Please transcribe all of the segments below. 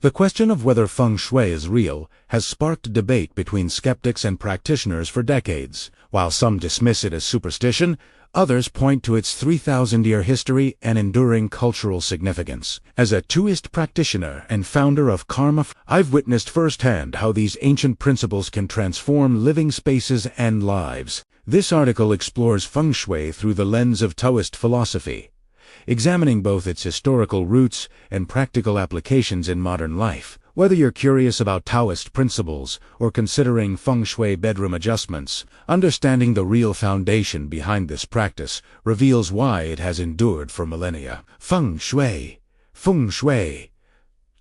The question of whether Feng Shui is real has sparked debate between skeptics and practitioners for decades. While some dismiss it as superstition, others point to its 3,000-year history and enduring cultural significance. As a Taoist practitioner and founder of Karmafu, I've witnessed firsthand how these ancient principles can transform living spaces and lives. This article explores Feng Shui through the lens of Taoist philosophy, examining both its historical roots and practical applications in modern life. Whether you're curious about Taoist principles or considering Feng Shui bedroom adjustments, understanding the real foundation behind this practice reveals why it has endured for millennia. Feng Shui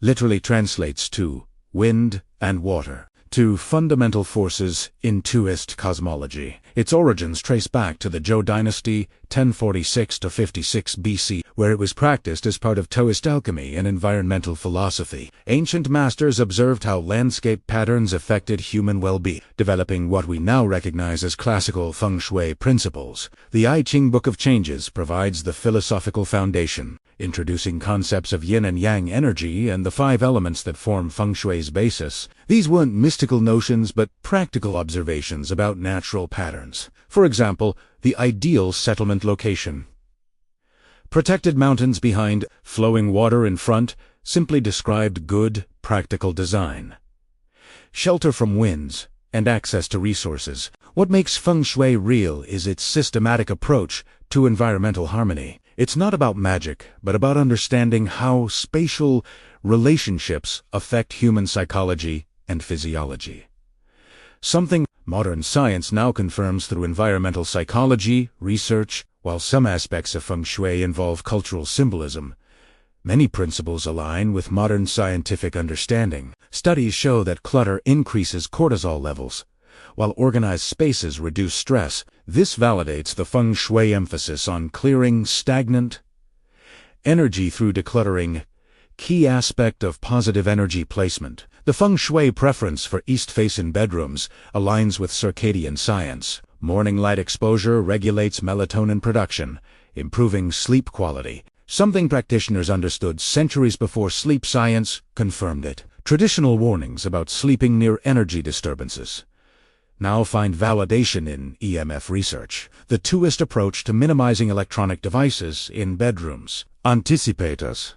literally translates to wind and water, two fundamental forces in Taoist cosmology. Its origins trace back to the Zhou dynasty, 1046 to 56 BC, where it was practiced as part of Taoist alchemy and environmental philosophy. Ancient masters observed how landscape patterns affected human well-being, developing what we now recognize as classical Feng Shui principles. The I Ching Book of Changes provides the philosophical foundation, introducing concepts of yin and yang energy and the 5 elements that form Feng Shui's basis. These weren't mystical notions but practical observations about natural patterns. For example, the ideal settlement location. Protected mountains behind, flowing water in front, simply described good, practical design. Shelter from winds, and access to resources. What makes Feng Shui real is its systematic approach to environmental harmony. It's not about magic, but about understanding how spatial relationships affect human psychology and physiology. Something modern science now confirms through environmental psychology research. While some aspects of Feng Shui involve cultural symbolism, many principles align with modern scientific understanding. Studies show that clutter increases cortisol levels, while organized spaces reduce stress. This validates the Feng Shui emphasis on clearing stagnant energy through decluttering, key aspect of positive energy placement. The Feng Shui preference for east-facing bedrooms aligns with circadian science. Morning light exposure regulates melatonin production, improving sleep quality. Something practitioners understood centuries before sleep science confirmed it. Traditional warnings about sleeping near energy disturbances now find validation in EMF research. The Taoist approach to minimizing electronic devices in bedrooms anticipates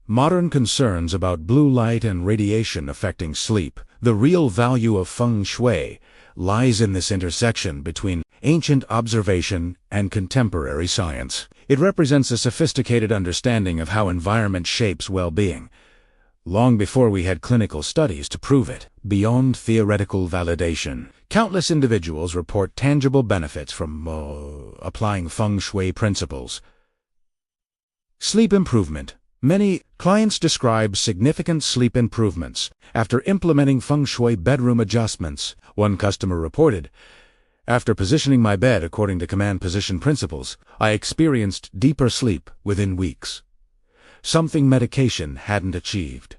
modern concerns about blue light and radiation affecting sleep. The real value of Feng Shui lies in this intersection between ancient observation and contemporary science. It represents a sophisticated understanding of how environment shapes well-being, long before we had clinical studies to prove it. Beyond theoretical validation, countless individuals report tangible benefits from applying Feng Shui principles. Sleep improvement. Many clients describe significant sleep improvements after implementing Feng Shui bedroom adjustments. One customer reported, "After positioning my bed according to command position principles, I experienced deeper sleep within weeks, something medication hadn't achieved."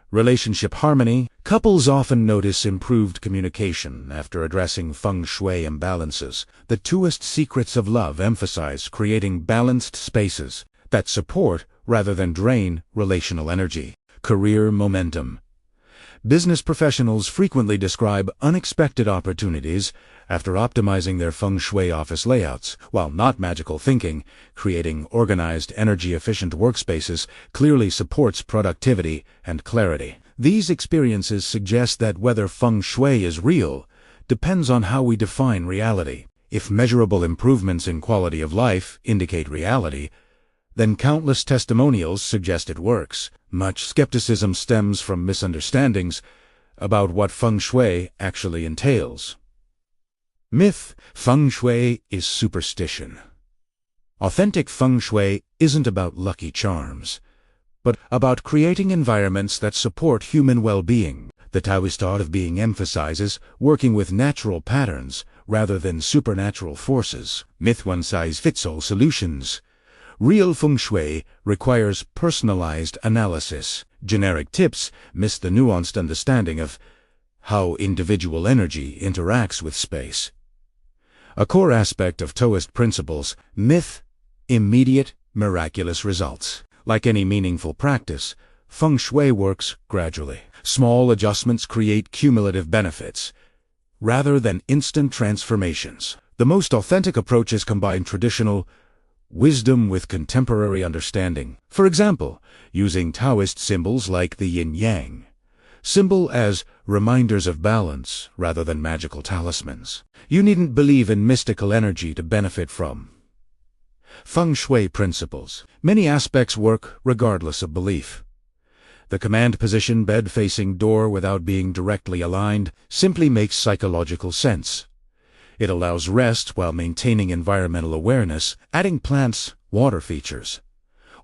Relationship harmony. Couples often notice improved communication after addressing Feng Shui imbalances. The Taoist secrets of love emphasize creating balanced spaces that support rather than drain relational energy. Career momentum. Business professionals frequently describe unexpected opportunities after optimizing their Feng Shui office layouts. While not magical thinking, creating organized, energy-efficient workspaces clearly supports productivity and clarity. These experiences suggest that whether Feng Shui is real depends on how we define reality. If measurable improvements in quality of life indicate reality, then countless testimonials suggest it works. Much skepticism stems from misunderstandings about what Feng Shui actually entails. Myth: Feng Shui is superstition. Authentic Feng Shui isn't about lucky charms, but about creating environments that support human well-being. The Taoist art of being emphasizes working with natural patterns rather than supernatural forces. Myth: one-size-fits-all solutions. Real Feng Shui requires personalized analysis. Generic tips miss the nuanced understanding of how individual energy interacts with space. A core aspect of Taoist principles. Myth: immediate, miraculous results. Like any meaningful practice, Feng Shui works gradually. Small adjustments create cumulative benefits, rather than instant transformations. The most authentic approaches combine traditional wisdom with contemporary understanding. For example, using Taoist symbols like the Yin-Yang symbol as reminders of balance rather than magical talismans. You needn't believe in mystical energy to benefit from Feng Shui principles. Many aspects work regardless of belief. The command position, bed facing door without being directly aligned, simply makes psychological sense. It allows rest while maintaining environmental awareness. Adding plants, water features,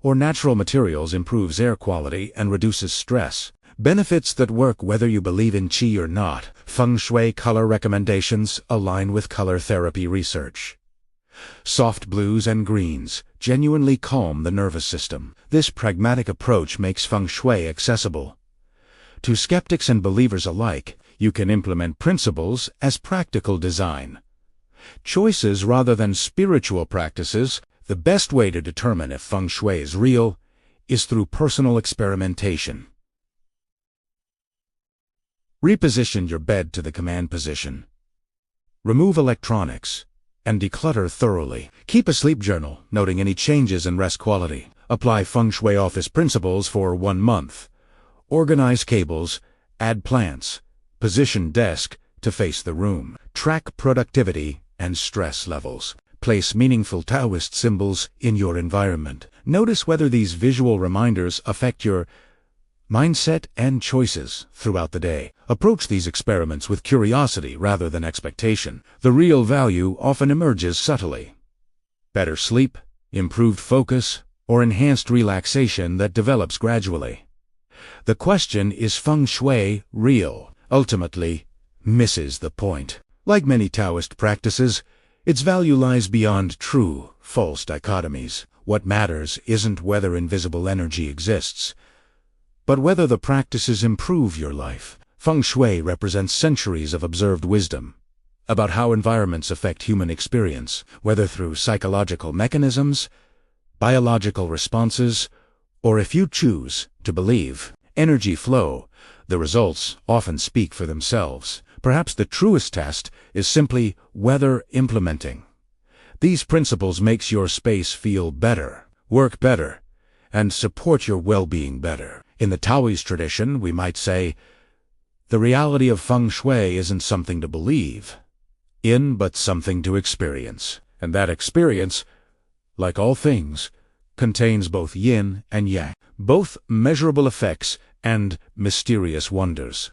or natural materials improves air quality and reduces stress. Benefits that work whether you believe in Qi or not. Feng Shui color recommendations align with color therapy research. Soft blues and greens genuinely calm the nervous system. This pragmatic approach makes Feng Shui accessible to skeptics and believers alike. You can implement principles as practical design choices rather than spiritual practices. The best way to determine if Feng Shui is real is through personal experimentation. Reposition your bed to the command position. Remove electronics and declutter thoroughly. Keep a sleep journal, noting any changes in rest quality. Apply Feng Shui office principles for 1 month. Organize cables, add plants, position desk to face the room. Track productivity and stress levels. Place meaningful Taoist symbols in your environment. Notice whether these visual reminders affect your mindset and choices throughout the day. Approach these experiments with curiosity rather than expectation. The real value often emerges subtly. Better sleep, improved focus, or enhanced relaxation that develops gradually. The question, is Feng Shui real? Ultimately, misses the point. Like many Taoist practices, its value lies beyond true-false dichotomies. What matters isn't whether invisible energy exists, but whether the practices improve your life. Feng Shui represents centuries of observed wisdom about how environments affect human experience, whether through psychological mechanisms, biological responses, or, if you choose to believe, energy flow. The results often speak for themselves. Perhaps the truest test is simply whether implementing these principles makes your space feel better, work better, and support your well-being better. In the Taoist tradition, we might say, the reality of Feng Shui isn't something to believe in, but something to experience. And that experience, like all things, contains both yin and yang, both measurable effects and mysterious wonders.